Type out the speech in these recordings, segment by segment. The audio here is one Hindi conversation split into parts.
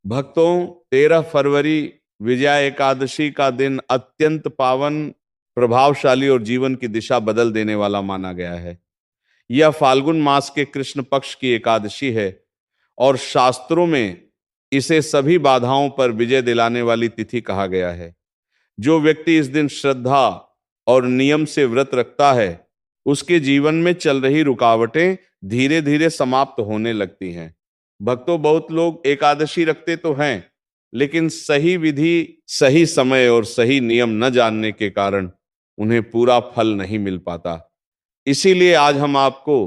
भक्तों, 13 फरवरी विजया एकादशी का दिन अत्यंत पावन, प्रभावशाली और जीवन की दिशा बदल देने वाला माना गया है। यह फाल्गुन मास के कृष्ण पक्ष की एकादशी है और शास्त्रों में इसे सभी बाधाओं पर विजय दिलाने वाली तिथि कहा गया है। जो व्यक्ति इस दिन श्रद्धा और नियम से व्रत रखता है, उसके जीवन में चल रही रुकावटें धीरे धीरे समाप्त होने लगती हैं। भक्तों, बहुत लोग एकादशी रखते तो हैं, लेकिन सही विधि, सही समय और सही नियम न जानने के कारण उन्हें पूरा फल नहीं मिल पाता। इसीलिए आज हम आपको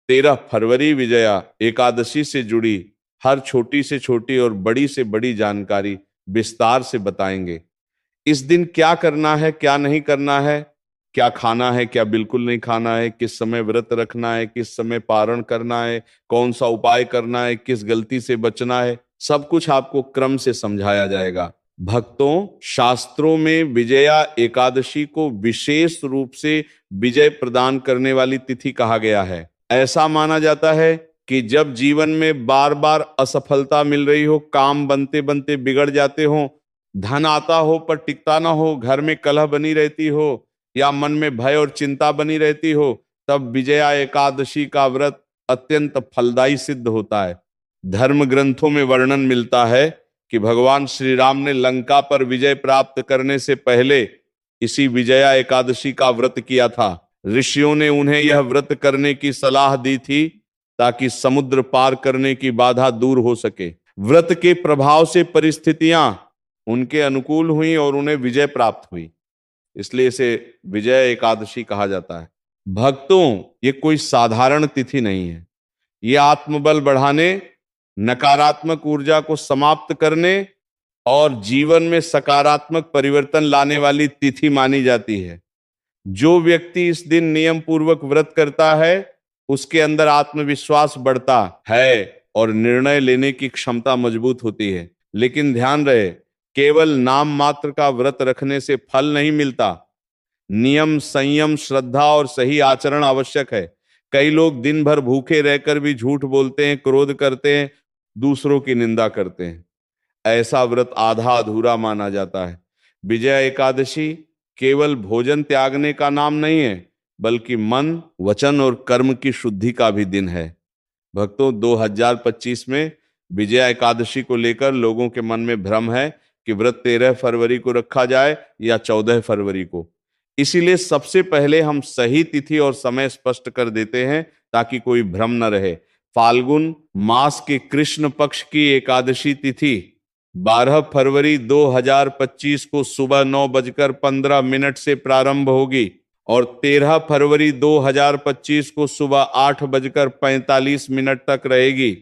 13 फरवरी विजया एकादशी से जुड़ी हर छोटी से छोटी और बड़ी से बड़ी जानकारी विस्तार से बताएंगे। इस दिन क्या करना है, क्या नहीं करना है, क्या खाना है, क्या बिल्कुल नहीं खाना है, किस समय व्रत रखना है, किस समय पारण करना है, कौन सा उपाय करना है, किस गलती से बचना है, सब कुछ आपको क्रम से समझाया जाएगा। भक्तों, शास्त्रों में विजया एकादशी को विशेष रूप से विजय प्रदान करने वाली तिथि कहा गया है। ऐसा माना जाता है कि जब जीवन में बार बार असफलता मिल रही हो, काम बनते बनते बिगड़ जाते हो, धन आता हो पर टिकता ना हो, घर में कलह बनी रहती हो या मन में भय और चिंता बनी रहती हो, तब विजया एकादशी का व्रत अत्यंत फलदायी सिद्ध होता है। धर्म ग्रंथों में वर्णन मिलता है कि भगवान श्री राम ने लंका पर विजय प्राप्त करने से पहले इसी विजया एकादशी का व्रत किया था। ऋषियों ने उन्हें यह व्रत करने की सलाह दी थी ताकि समुद्र पार करने की बाधा दूर हो सके। व्रत के प्रभाव से परिस्थितियां उनके अनुकूल हुई और उन्हें विजय प्राप्त हुई, इसलिए इसे विजय एकादशी कहा जाता है। भक्तों, ये कोई साधारण तिथि नहीं है। ये आत्मबल बढ़ाने, नकारात्मक ऊर्जा को समाप्त करने और जीवन में सकारात्मक परिवर्तन लाने वाली तिथि मानी जाती है। जो व्यक्ति इस दिन नियम पूर्वक व्रत करता है, उसके अंदर आत्मविश्वास बढ़ता है और निर्णय लेने की क्षमता मजबूत होती है। लेकिन ध्यान रहे, केवल नाम मात्र का व्रत रखने से फल नहीं मिलता। नियम, संयम, श्रद्धा और सही आचरण आवश्यक है। कई लोग दिन भर भूखे रहकर भी झूठ बोलते हैं, क्रोध करते हैं, दूसरों की निंदा करते हैं। ऐसा व्रत आधा अधूरा माना जाता है। विजया एकादशी केवल भोजन त्यागने का नाम नहीं है, बल्कि मन, वचन और कर्म की शुद्धि का भी दिन है। भक्तों, 2025 में विजया एकादशी को लेकर लोगों के मन में भ्रम है कि व्रत 13 फरवरी को रखा जाए या 14 फरवरी को। इसीलिए सबसे पहले हम सही तिथि और समय स्पष्ट कर देते हैं ताकि कोई भ्रम न रहे। फाल्गुन मास के कृष्ण पक्ष की एकादशी तिथि 12 फरवरी 2025 को सुबह 9:15 से प्रारंभ होगी और 13 फरवरी 2025 को सुबह 8:45 तक रहेगी।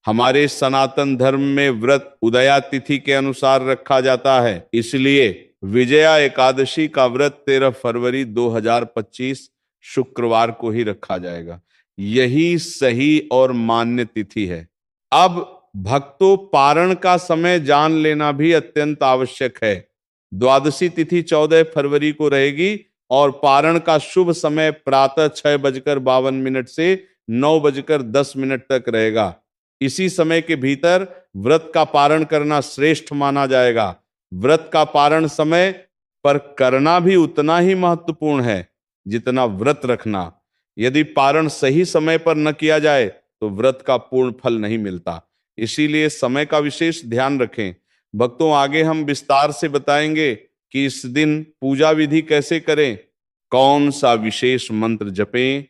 हमारे सनातन धर्म में व्रत उदया तिथि के अनुसार रखा जाता है, इसलिए विजया एकादशी का व्रत 13 फरवरी 2025 शुक्रवार को ही रखा जाएगा। यही सही और मान्य तिथि है। अब भक्तों, पारण का समय जान लेना भी अत्यंत आवश्यक है। द्वादशी तिथि 14 फरवरी को रहेगी और पारण का शुभ समय प्रातः 6:52 से 9:10 तक रहेगा। इसी समय के भीतर व्रत का पारण करना श्रेष्ठ माना जाएगा। व्रत का पारण समय पर करना भी उतना ही महत्वपूर्ण है जितना व्रत रखना। यदि पारण सही समय पर न किया जाए तो व्रत का पूर्ण फल नहीं मिलता। इसीलिए समय का विशेष ध्यान रखें। भक्तों, आगे हम विस्तार से बताएंगे कि इस दिन पूजा विधि कैसे करें, कौन सा विशेष मंत्र जपें,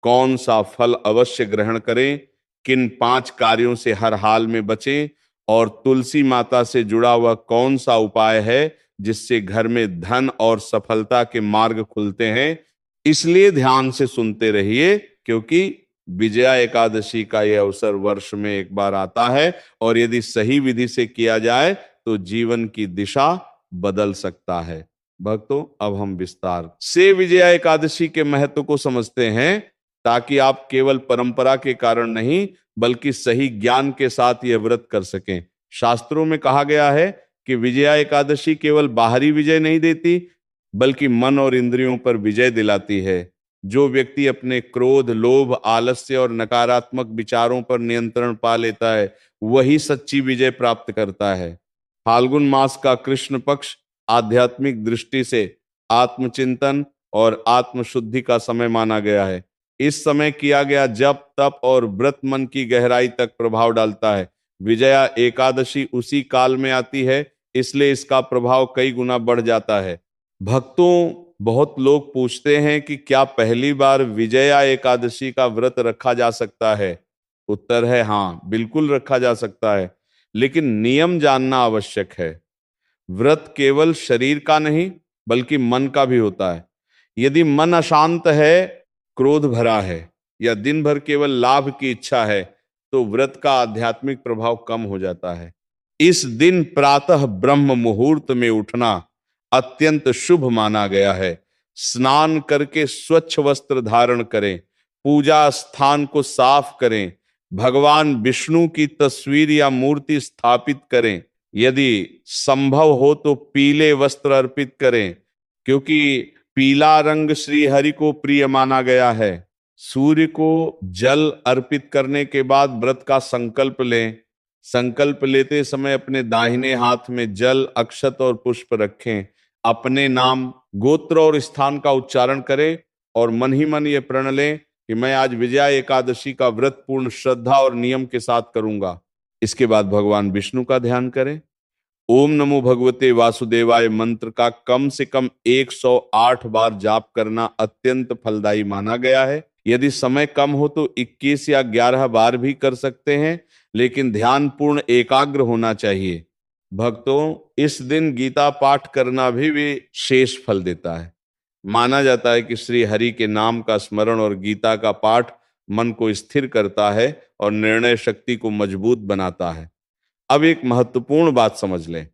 कौन सा फल अवश्य ग्रहण करें, किन 5 कार्यों से हर हाल में बचें और तुलसी माता से जुड़ा हुआ कौन सा उपाय है जिससे घर में धन और सफलता के मार्ग खुलते हैं। इसलिए ध्यान से सुनते रहिए, क्योंकि विजया एकादशी का यह अवसर वर्ष में एक बार आता है और यदि सही विधि से किया जाए तो जीवन की दिशा बदल सकता है। भक्तों, अब हम विस्तार से विजया एकादशी के महत्व को समझते हैं ताकि आप केवल परंपरा के कारण नहीं बल्कि सही ज्ञान के साथ यह व्रत कर सकें। शास्त्रों में कहा गया है कि विजया एकादशी केवल बाहरी विजय नहीं देती बल्कि मन और इंद्रियों पर विजय दिलाती है। जो व्यक्ति अपने क्रोध, लोभ, आलस्य और नकारात्मक विचारों पर नियंत्रण पा लेता है वही सच्ची विजय प्राप्त करता है। फाल्गुन मास का कृष्ण पक्ष आध्यात्मिक दृष्टि से आत्मचिंतन और आत्मशुद्धि का समय माना गया है। इस समय किया गया जप, तप और व्रत मन की गहराई तक प्रभाव डालता है। विजया एकादशी उसी काल में आती है, इसलिए इसका प्रभाव कई गुना बढ़ जाता है। भक्तों, बहुत लोग पूछते हैं कि क्या पहली बार विजया एकादशी का व्रत रखा जा सकता है? उत्तर है हाँ, बिल्कुल रखा जा सकता है, लेकिन नियम जानना आवश्यक है। व्रत केवल शरीर का नहीं बल्कि मन का भी होता है। यदि मन अशांत है, क्रोध भरा है या दिन भर केवल लाभ की इच्छा है तो व्रत का आध्यात्मिक प्रभाव कम हो जाता है। इस दिन प्रातः ब्रह्म मुहूर्त में उठना अत्यंत शुभ माना गया है। स्नान करके स्वच्छ वस्त्र धारण करें, पूजा स्थान को साफ करें, भगवान विष्णु की तस्वीर या मूर्ति स्थापित करें। यदि संभव हो तो पीले वस्त्र अर्पित करें, क्योंकि पीला रंग श्री हरि को प्रिय माना गया है। सूर्य को जल अर्पित करने के बाद व्रत का संकल्प लें। संकल्प लेते समय अपने दाहिने हाथ में जल, अक्षत और पुष्प रखें। अपने नाम, गोत्र और स्थान का उच्चारण करें और मन ही मन ये प्रण लें कि मैं आज विजया एकादशी का व्रत पूर्ण श्रद्धा और नियम के साथ करूंगा। इसके बाद भगवान विष्णु का ध्यान करें। ओम नमो भगवते वासुदेवाय मंत्र का कम से कम 108 बार जाप करना अत्यंत फलदायी माना गया है। यदि समय कम हो तो 21 या 11 बार भी कर सकते हैं, लेकिन ध्यान पूर्ण एकाग्र होना चाहिए। भक्तों, इस दिन गीता पाठ करना भी विशेष फल देता है। माना जाता है कि श्री हरि के नाम का स्मरण और गीता का पाठ मन को स्थिर करता है और निर्णय शक्ति को मजबूत बनाता है। अब एक महत्वपूर्ण बात समझ लें।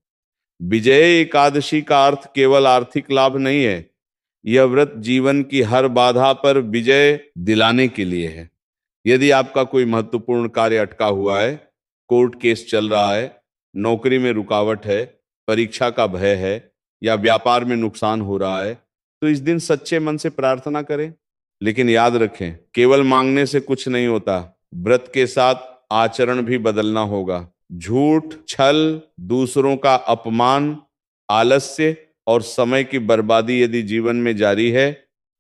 विजय एकादशी का अर्थ केवल आर्थिक लाभ नहीं है। यह व्रत जीवन की हर बाधा पर विजय दिलाने के लिए है। यदि आपका कोई महत्वपूर्ण कार्य अटका हुआ है, कोर्ट केस चल रहा है, नौकरी में रुकावट है, परीक्षा का भय है या व्यापार में नुकसान हो रहा है, तो इस दिन सच्चे मन से प्रार्थना करें। लेकिन याद रखें, केवल मांगने से कुछ नहीं होता। व्रत के साथ आचरण भी बदलना होगा। झूठ, छल, दूसरों का अपमान, आलस्य और समय की बर्बादी यदि जीवन में जारी है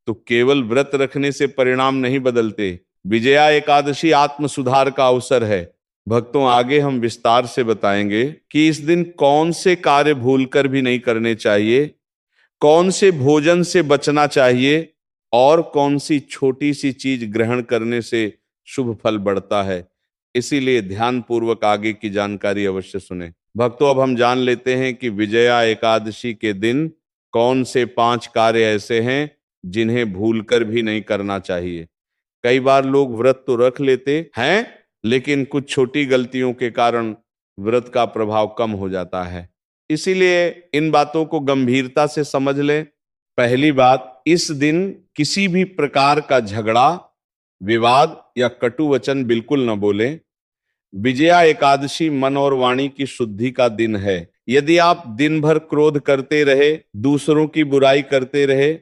तो केवल व्रत रखने से परिणाम नहीं बदलते। विजया एकादशी आत्म सुधार का अवसर है। भक्तों, आगे हम विस्तार से बताएंगे कि इस दिन कौन से कार्य भूलकर भी नहीं करने चाहिए, कौन से भोजन से बचना चाहिए और कौन सी छोटी सी चीज ग्रहण करने से शुभ फल बढ़ता है। इसीलिए ध्यान पूर्वक आगे की जानकारी अवश्य सुने। भक्तों, अब हम जान लेते हैं कि विजया एकादशी के दिन कौन से 5 कार्य ऐसे हैं जिन्हें भूलकर भी नहीं करना चाहिए। कई बार लोग व्रत तो रख लेते हैं, लेकिन कुछ छोटी गलतियों के कारण व्रत का प्रभाव कम हो जाता है। इसीलिए इन बातों को गंभीरता से समझ लें। पहली बात, इस दिन किसी भी प्रकार का झगड़ा, विवाद या कटु वचन बिल्कुल न बोलें। विजया एकादशी मन और वाणी की शुद्धि का दिन है। यदि आप दिन भर क्रोध करते रहे, दूसरों की बुराई करते रहे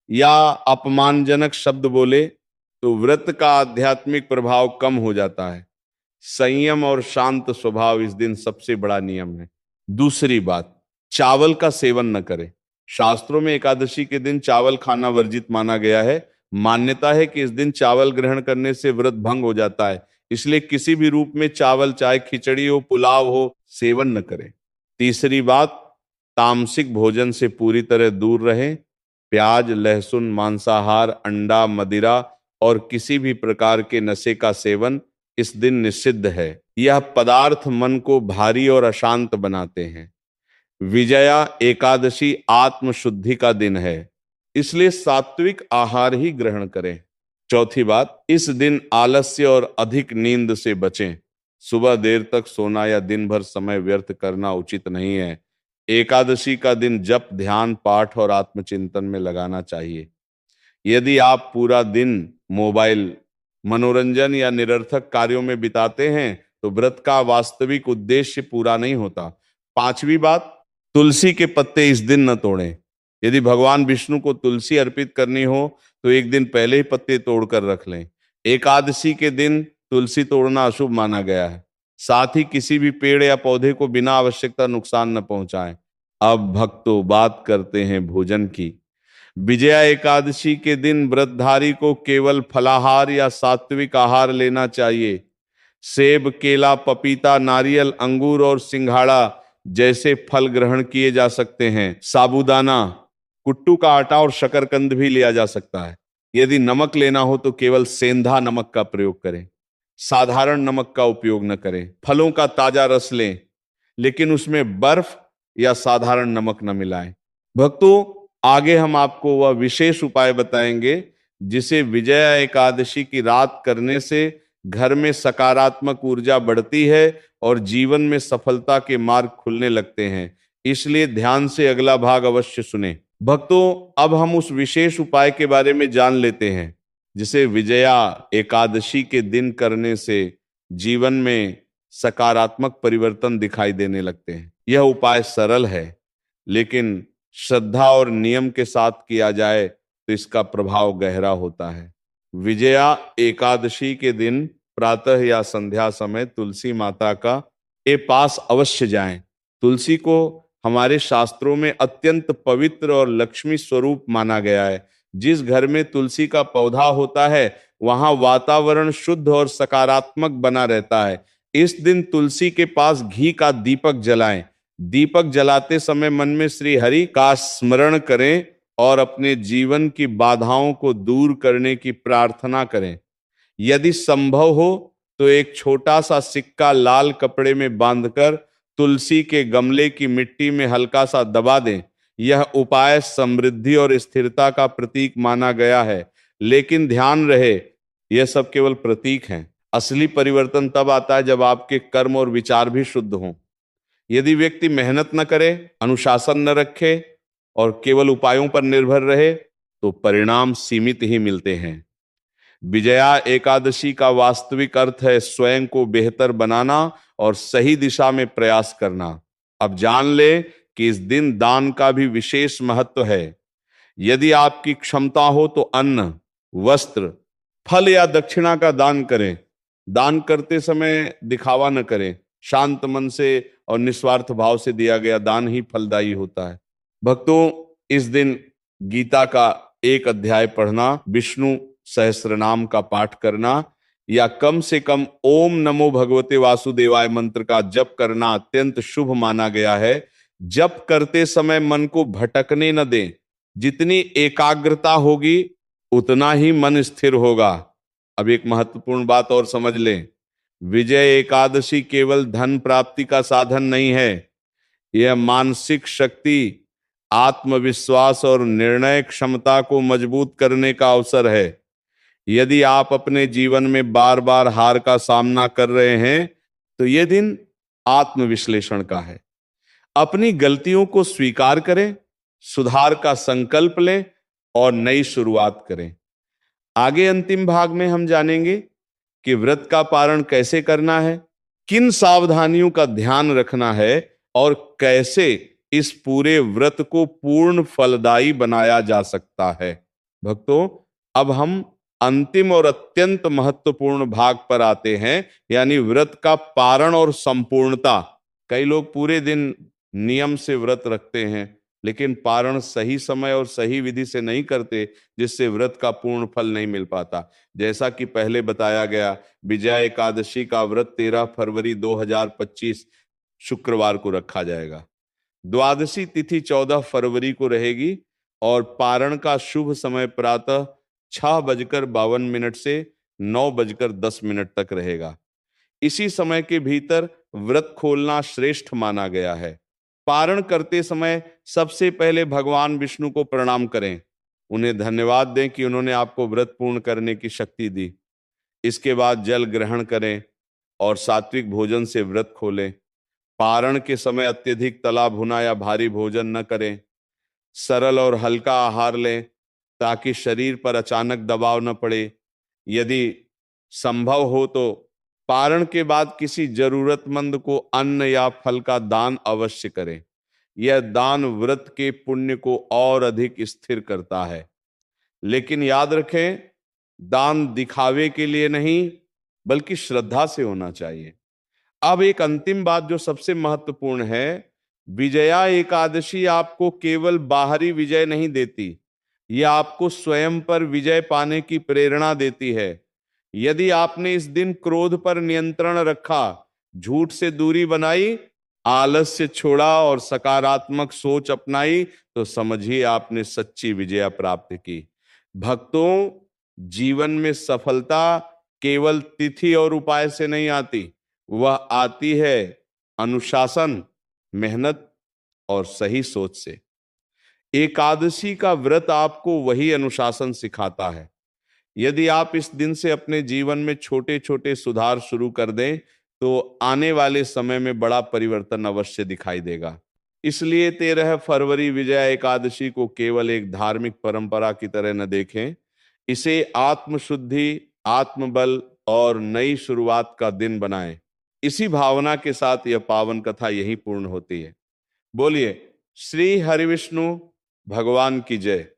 या अपमानजनक शब्द बोले तो व्रत का आध्यात्मिक प्रभाव कम हो जाता है। संयम और शांत स्वभाव इस दिन सबसे बड़ा नियम है। दूसरी बात, चावल का सेवन न करें। शास्त्रों में एकादशी के दिन चावल खाना वर्जित माना गया है। मान्यता है कि इस दिन चावल ग्रहण करने से व्रत भंग हो जाता है, इसलिए किसी भी रूप में चावल, चाहे खिचड़ी हो, पुलाव हो, सेवन न करें। तीसरी बात, तामसिक भोजन से पूरी तरह दूर रहें। प्याज, लहसुन, मांसाहार, अंडा, मदिरा और किसी भी प्रकार के नशे का सेवन इस दिन निषिद्ध है। यह पदार्थ मन को भारी और अशांत बनाते हैं। विजया एकादशी आत्म शुद्धि का दिन है, इसलिए सात्विक आहार ही ग्रहण करें। चौथी बात, इस दिन आलस्य और अधिक नींद से बचें। सुबह देर तक सोना या दिन भर समय व्यर्थ करना उचित नहीं है। एकादशी का दिन जप, ध्यान, पाठ और आत्मचिंतन में लगाना चाहिए। यदि आप पूरा दिन मोबाइल, मनोरंजन या निरर्थक कार्यों में बिताते हैं तो व्रत का वास्तविक उद्देश्य पूरा नहीं होता। पांचवी बात, तुलसी के पत्ते इस दिन न तोड़ें। यदि भगवान विष्णु को तुलसी अर्पित करनी हो तो एक दिन पहले ही पत्ते तोड़कर रख लें। एकादशी के दिन तुलसी तोड़ना अशुभ माना गया है। साथ ही किसी भी पेड़ या पौधे को बिना आवश्यकता नुकसान न पहुंचाएं। अब भक्तों बात करते हैं भोजन की। विजया एकादशी के दिन व्रतधारी को केवल फलाहार या सात्विक आहार लेना चाहिए। सेब, केला, पपीता, नारियल, अंगूर और सिंघाड़ा जैसे फल ग्रहण किए जा सकते हैं। साबूदाना, कुट्टू का आटा और शकरकंद भी लिया जा सकता है। यदि नमक लेना हो तो केवल सेंधा नमक का प्रयोग करें, साधारण नमक का उपयोग न करें। फलों का ताजा रस लें, लेकिन उसमें बर्फ या साधारण नमक न मिलाएं। भक्तों, आगे हम आपको वह विशेष उपाय बताएंगे जिसे विजया एकादशी की रात करने से घर में सकारात्मक ऊर्जा बढ़ती है और जीवन में सफलता के मार्ग खुलने लगते हैं। इसलिए ध्यान से अगला भाग अवश्य सुने। भक्तों, अब हम उस विशेष उपाय के बारे में जान लेते हैं जिसे विजया एकादशी के दिन करने से जीवन में सकारात्मक परिवर्तन दिखाई देने लगते हैं। यह उपाय सरल है, लेकिन श्रद्धा और नियम के साथ किया जाए तो इसका प्रभाव गहरा होता है। विजया एकादशी के दिन प्रातः या संध्या समय तुलसी माता का के पास अवश्य जाएं। तुलसी को हमारे शास्त्रों में अत्यंत पवित्र और लक्ष्मी स्वरूप माना गया है। जिस घर में तुलसी का पौधा होता है वहां वातावरण शुद्ध और सकारात्मक बना रहता है। इस दिन तुलसी के पास घी का दीपक जलाएं। दीपक जलाते समय मन में श्री हरि का स्मरण करें और अपने जीवन की बाधाओं को दूर करने की प्रार्थना करें। यदि संभव हो तो एक छोटा सा सिक्का लाल कपड़े में बांधकर तुलसी के गमले की मिट्टी में हल्का सा दबा दें। यह उपाय समृद्धि और स्थिरता का प्रतीक माना गया है, लेकिन ध्यान रहे यह सब केवल प्रतीक हैं। असली परिवर्तन तब आता है जब आपके कर्म और विचार भी शुद्ध हों। यदि व्यक्ति मेहनत न करे, अनुशासन न रखे और केवल उपायों पर निर्भर रहे तो परिणाम सीमित ही मिलते हैं। विजया एकादशी का वास्तविक अर्थ है स्वयं को बेहतर बनाना और सही दिशा में प्रयास करना। अब जान ले कि इस दिन दान का भी विशेष महत्व है। यदि आपकी क्षमता हो तो अन्न, वस्त्र, फल या दक्षिणा का दान करें। दान करते समय दिखावा न करें। शांत मन से और निस्वार्थ भाव से दिया गया दान ही फलदायी होता है। भक्तों, इस दिन गीता का एक अध्याय पढ़ना, विष्णु सहस्त्रनाम का पाठ करना या कम से कम ओम नमो भगवते वासुदेवाय मंत्र का जप करना अत्यंत शुभ माना गया है। जप करते समय मन को भटकने न दें। जितनी एकाग्रता होगी उतना ही मन स्थिर होगा। अब एक महत्वपूर्ण बात और समझ लें, विजय एकादशी केवल धन प्राप्ति का साधन नहीं है, यह मानसिक शक्ति, आत्मविश्वास और निर्णय क्षमता को मजबूत करने का अवसर है। यदि आप अपने जीवन में बार बार हार का सामना कर रहे हैं तो यह दिन आत्मविश्लेषण का है। अपनी गलतियों को स्वीकार करें, सुधार का संकल्प लें और नई शुरुआत करें। आगे अंतिम भाग में हम जानेंगे कि व्रत का पारण कैसे करना है, किन सावधानियों का ध्यान रखना है और कैसे इस पूरे व्रत को पूर्ण फलदायी बनाया जा सकता है। भक्तों, अब हम अंतिम और अत्यंत महत्वपूर्ण भाग पर आते हैं, यानी व्रत का पारण और संपूर्णता। कई लोग पूरे दिन नियम से व्रत रखते हैं लेकिन पारण सही समय और सही विधि से नहीं करते, जिससे व्रत का पूर्ण फल नहीं मिल पाता। जैसा कि पहले बताया गया, विजया एकादशी का व्रत 13 फरवरी 2025 शुक्रवार को रखा जाएगा। द्वादशी तिथि 14 फरवरी को रहेगी और पारण का शुभ समय प्रातः 6:52 से 9:10 तक रहेगा। इसी समय के भीतर व्रत खोलना श्रेष्ठ माना गया है। पारण करते समय सबसे पहले भगवान विष्णु को प्रणाम करें। उन्हें धन्यवाद दें कि उन्होंने आपको व्रत पूर्ण करने की शक्ति दी। इसके बाद जल ग्रहण करें और सात्विक भोजन से व्रत खोलें। पारण के समय अत्यधिक तला भुना या भारी भोजन न करें। सरल और हल्का आहार लें ताकि शरीर पर अचानक दबाव न पड़े। यदि संभव हो तो पारण के बाद किसी जरूरतमंद को अन्न या फल का दान अवश्य करें। यह दान व्रत के पुण्य को और अधिक स्थिर करता है। लेकिन याद रखें, दान दिखावे के लिए नहीं बल्कि श्रद्धा से होना चाहिए। अब एक अंतिम बात जो सबसे महत्वपूर्ण है, विजया एकादशी आपको केवल बाहरी विजय नहीं देती, यह आपको स्वयं पर विजय पाने की प्रेरणा देती है। यदि आपने इस दिन क्रोध पर नियंत्रण रखा, झूठ से दूरी बनाई, आलस्य छोड़ा और सकारात्मक सोच अपनाई, तो समझिए आपने सच्ची विजय प्राप्त की। भक्तों, जीवन में सफलता केवल तिथि और उपाय से नहीं आती, वह आती है अनुशासन, मेहनत और सही सोच से। एकादशी का व्रत आपको वही अनुशासन सिखाता है। यदि आप इस दिन से अपने जीवन में छोटे छोटे सुधार शुरू कर दें, तो आने वाले समय में बड़ा परिवर्तन अवश्य दिखाई देगा। इसलिए 13 फरवरी विजया एकादशी को केवल एक धार्मिक परंपरा की तरह न देखें, इसे आत्मशुद्धि, आत्मबल और नई शुरुआत का दिन बनाएं। इसी भावना के साथ यह पावन कथा यही पूर्ण होती है। बोलिए श्री हरिविष्णु भगवान की जय।